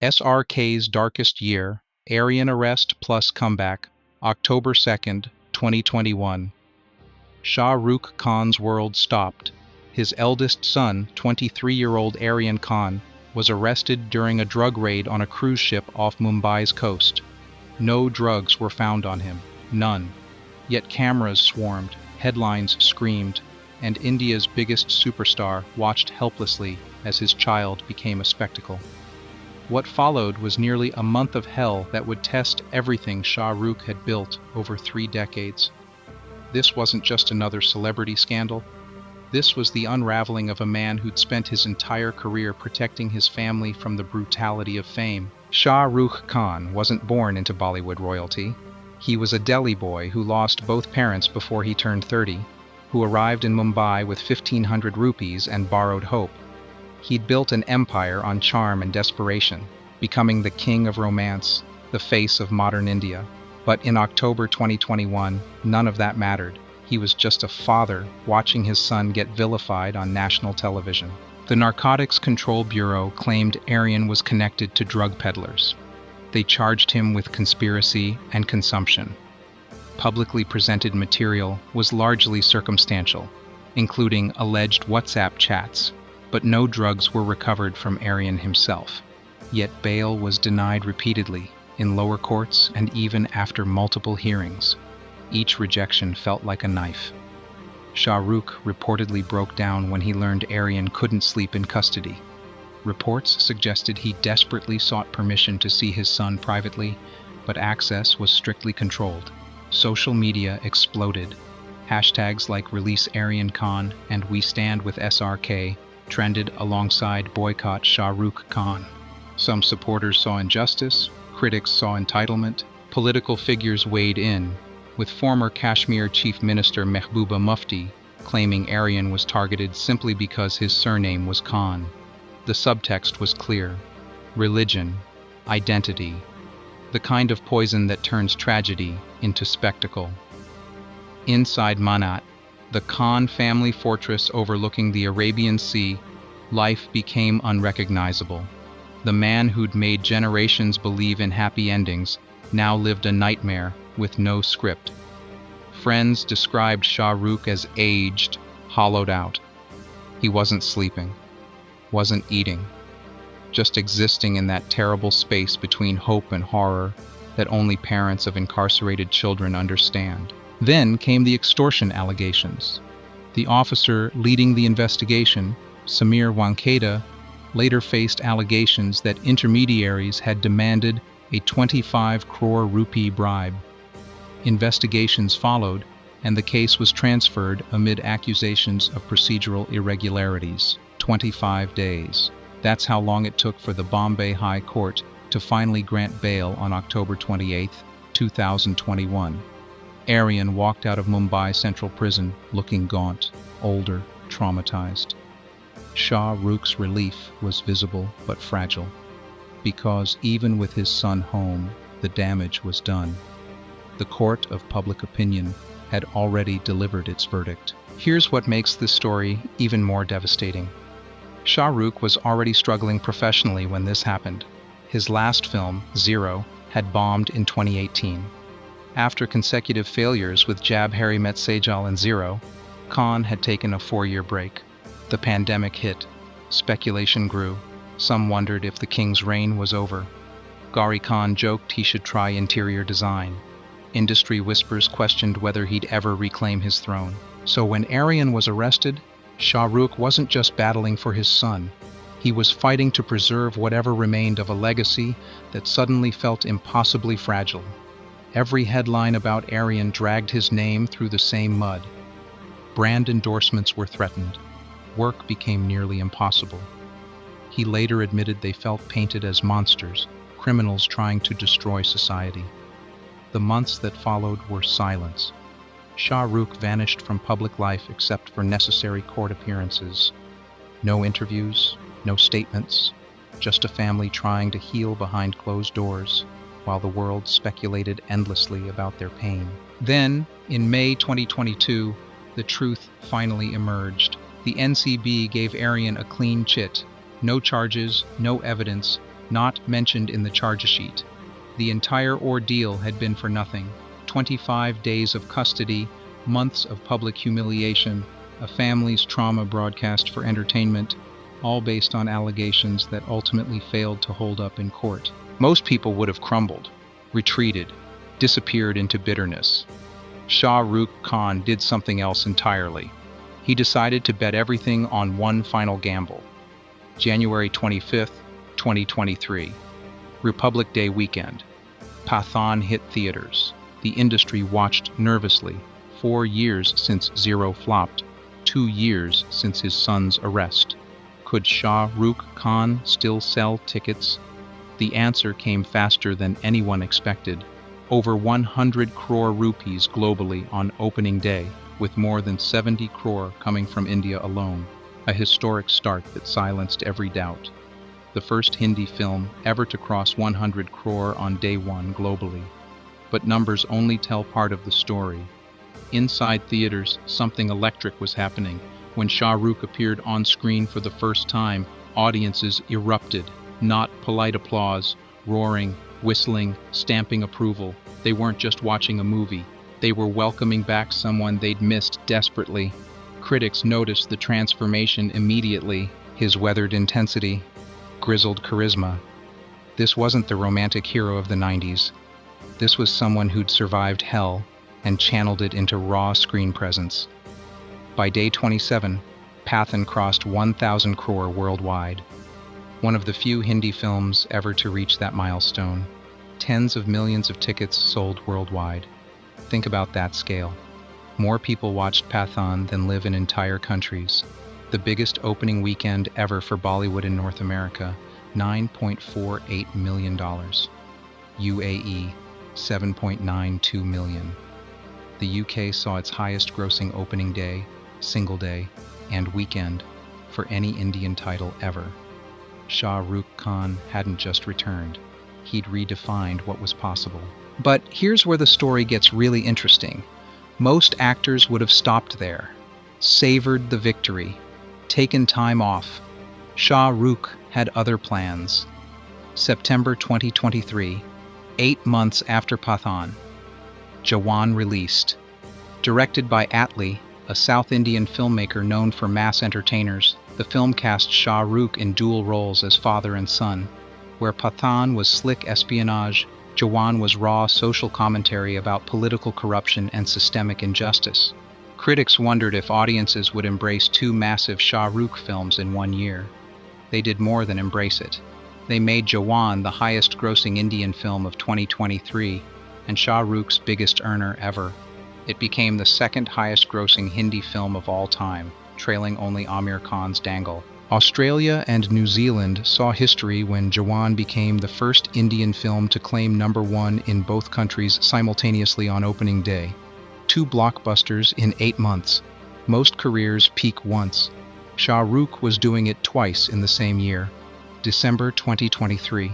SRK's Darkest Year, Aryan Arrest plus Comeback, October 2nd, 2021. Shah Rukh Khan's world stopped. His eldest son, 23-year-old Aryan Khan, was arrested during a drug raid on a cruise ship off Mumbai's coast. No drugs were found on him, none. Yet cameras swarmed, headlines screamed, and India's biggest superstar watched helplessly as his child became a spectacle. What followed was nearly a month of hell that would test everything Shah Rukh had built over 3 decades. This wasn't just another celebrity scandal. This was the unraveling of a man who'd spent his entire career protecting his family from the brutality of fame. Shah Rukh Khan wasn't born into Bollywood royalty. He was a Delhi boy who lost both parents before he turned 30, who arrived in Mumbai with 1,500 rupees and borrowed hope. He'd built an empire on charm and desperation, becoming the king of romance, the face of modern India. But in October 2021, none of that mattered. He was just a father watching his son get vilified on national television. The Narcotics Control Bureau claimed Aryan was connected to drug peddlers. They charged him with conspiracy and consumption. Publicly presented material was largely circumstantial, including alleged WhatsApp chats, but no drugs were recovered from Aryan himself. Yet bail was denied repeatedly, in lower courts and even after multiple hearings. Each rejection felt like a knife. Shah Rukh reportedly broke down when he learned Aryan couldn't sleep in custody. Reports suggested he desperately sought permission to see his son privately, but access was strictly controlled. Social media exploded. Hashtags like Release Aryan Khan and We Stand with SRK trended alongside Boycott Shah Rukh Khan. Some supporters saw injustice, critics saw entitlement, political figures weighed in, with former Kashmir Chief Minister Mehbooba Mufti claiming Aryan was targeted simply because his surname was Khan. The subtext was clear: religion, identity, the kind of poison that turns tragedy into spectacle. Inside Mannat, the Khan family fortress overlooking the Arabian Sea, life became unrecognizable. The man who'd made generations believe in happy endings now lived a nightmare with no script. Friends described Shah Rukh as aged, hollowed out. He wasn't sleeping, wasn't eating, just existing in that terrible space between hope and horror that only parents of incarcerated children understand. Then came the extortion allegations. The officer leading the investigation, Samir Wankeda, later faced allegations that intermediaries had demanded a 25 crore rupee bribe. Investigations followed, and the case was transferred amid accusations of procedural irregularities. 25 days. That's how long it took for the Bombay High Court to finally grant bail on October 28, 2021. Aryan walked out of Mumbai Central Prison looking gaunt, older, traumatized. Shah Rukh's relief was visible but fragile, because even with his son home, the damage was done. The court of public opinion had already delivered its verdict. Here's what makes this story even more devastating. Shah Rukh was already struggling professionally when this happened. His last film, Zero, had bombed in 2018. After consecutive failures with Jab Harry Met Sejal and Zero, Khan had taken a 4-year break. The pandemic hit. Speculation grew. Some wondered if the king's reign was over. Gauri Khan joked he should try interior design. Industry whispers questioned whether he'd ever reclaim his throne. So when Aryan was arrested, Shah Rukh wasn't just battling for his son. He was fighting to preserve whatever remained of a legacy that suddenly felt impossibly fragile. Every headline about Aryan dragged his name through the same mud. Brand endorsements were threatened. Work became nearly impossible. He later admitted they felt painted as monsters, criminals trying to destroy society. The months that followed were silence. Shah Rukh vanished from public life except for necessary court appearances. No interviews, no statements, just a family trying to heal behind closed doors, while the world speculated endlessly about their pain. Then, in May 2022, the truth finally emerged. The NCB gave Aryan a clean chit. No charges, no evidence, not mentioned in the charge sheet. The entire ordeal had been for nothing. 25 days of custody, months of public humiliation, a family's trauma broadcast for entertainment, all based on allegations that ultimately failed to hold up in court. Most people would have crumbled, retreated, disappeared into bitterness. Shah Rukh Khan did something else entirely. He decided to bet everything on one final gamble. January 25th, 2023. Republic Day weekend. Pathaan hit theaters. The industry watched nervously. 4 years since Zero flopped. 2 years since his son's arrest. Could Shah Rukh Khan still sell tickets? The answer came faster than anyone expected. Over 100 crore rupees globally on opening day, with more than 70 crore coming from India alone. A historic start that silenced every doubt. The first Hindi film ever to cross 100 crore on day one globally. But numbers only tell part of the story. Inside theaters, something electric was happening. When Shah Rukh appeared on screen for the first time, audiences erupted. Not polite applause, roaring, whistling, stamping approval. They weren't just watching a movie. They were welcoming back someone they'd missed desperately. Critics noticed the transformation immediately. His weathered intensity, grizzled charisma. This wasn't the romantic hero of the 90s. This was someone who'd survived hell and channeled it into raw screen presence. By day 27, Pathaan crossed 1,000 crore worldwide. One of the few Hindi films ever to reach that milestone. Tens of millions of tickets sold worldwide. Think about that scale. More people watched Pathaan than live in entire countries. The biggest opening weekend ever for Bollywood in North America, $9.48 million. UAE, $7.92 million. The UK saw its highest grossing opening day, single day, and weekend for any Indian title ever. Shah Rukh Khan hadn't just returned. He'd redefined what was possible. But here's where the story gets really interesting. Most actors would have stopped there, savored the victory, taken time off. Shah Rukh had other plans. September 2023, 8 months after Pathaan. Jawan released. Directed by Atlee, a South Indian filmmaker known for mass entertainers, the film cast Shah Rukh in dual roles as father and son. Where Pathaan was slick espionage, Jawan was raw social commentary about political corruption and systemic injustice. Critics wondered if audiences would embrace 2 massive Shah Rukh films in 1 year. They did more than embrace it. They made Jawan the highest-grossing Indian film of 2023 and Shah Rukh's biggest earner ever. It became the second highest-grossing Hindi film of all time, trailing only Aryan Khan's Dangal. Australia and New Zealand saw history when Jawan became the first Indian film to claim #1 in both countries simultaneously on opening day. 2 blockbusters in 8 months. Most careers peak once. Shah Rukh was doing it twice in the same year. December 2023.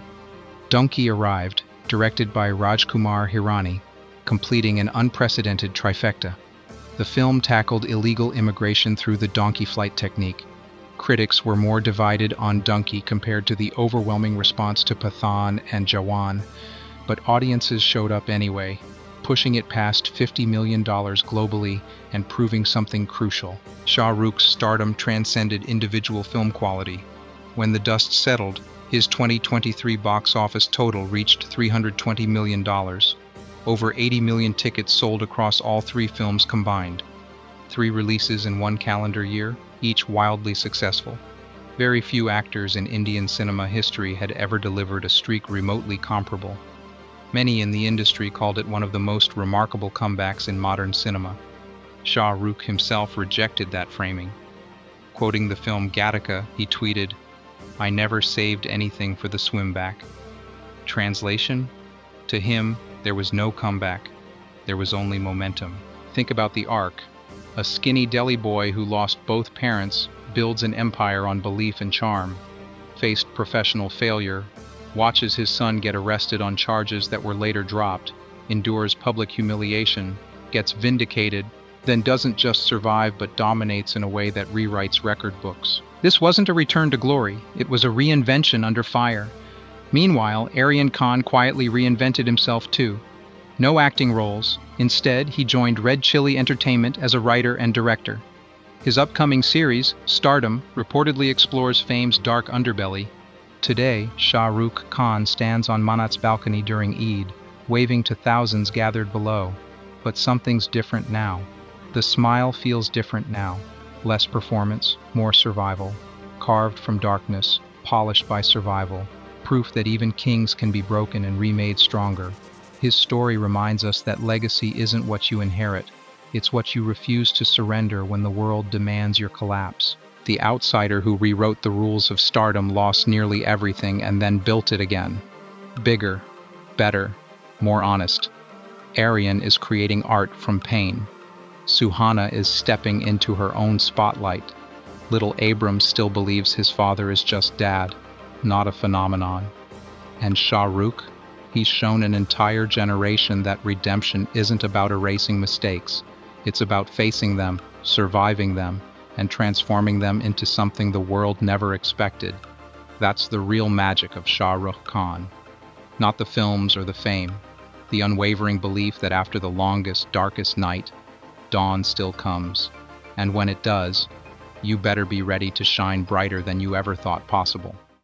Dunki arrived, directed by Rajkumar Hirani, completing an unprecedented trifecta. The film tackled illegal immigration through the donkey flight technique. Critics were more divided on Dunki compared to the overwhelming response to Pathaan and Jawan, but audiences showed up anyway, pushing it past $50 million globally and proving something crucial. Shah Rukh's stardom transcended individual film quality. When the dust settled, his 2023 box office total reached $320 million. Over 80 million tickets sold across all 3 films combined. 3 releases in 1 calendar year, each wildly successful. Very few actors in Indian cinema history had ever delivered a streak remotely comparable. Many in the industry called it one of the most remarkable comebacks in modern cinema. Shah Rukh himself rejected that framing. Quoting the film Gattaca, he tweeted, "I never saved anything for the swim back." Translation? To him, there was no comeback. There was only momentum. Think about the arc. A skinny Delhi boy who lost both parents builds an empire on belief and charm. Faced professional failure, watches his son get arrested on charges that were later dropped, endures public humiliation, gets vindicated, then doesn't just survive but dominates in a way that rewrites record books. This wasn't a return to glory, it was a reinvention under fire. Meanwhile, Aryan Khan quietly reinvented himself too. No acting roles. Instead, he joined Red Chilli Entertainment as a writer and director. His upcoming series, Stardom, reportedly explores fame's dark underbelly. Today, Shah Rukh Khan stands on Mannat's balcony during Eid, waving to thousands gathered below. But something's different now. The smile feels different now. Less performance, more survival. Carved from darkness, polished by survival. Proof that even kings can be broken and remade stronger. His story reminds us that legacy isn't what you inherit. It's what you refuse to surrender when the world demands your collapse. The outsider who rewrote the rules of stardom lost nearly everything and then built it again. Bigger, better, more honest. Aryan is creating art from pain. Suhana is stepping into her own spotlight. Little Abram still believes his father is just dad, not a phenomenon. And Shah Rukh? He's shown an entire generation that redemption isn't about erasing mistakes. It's about facing them, surviving them, and transforming them into something the world never expected. That's the real magic of Shah Rukh Khan. Not the films or the fame. The unwavering belief that after the longest, darkest night, dawn still comes. And when it does, you better be ready to shine brighter than you ever thought possible.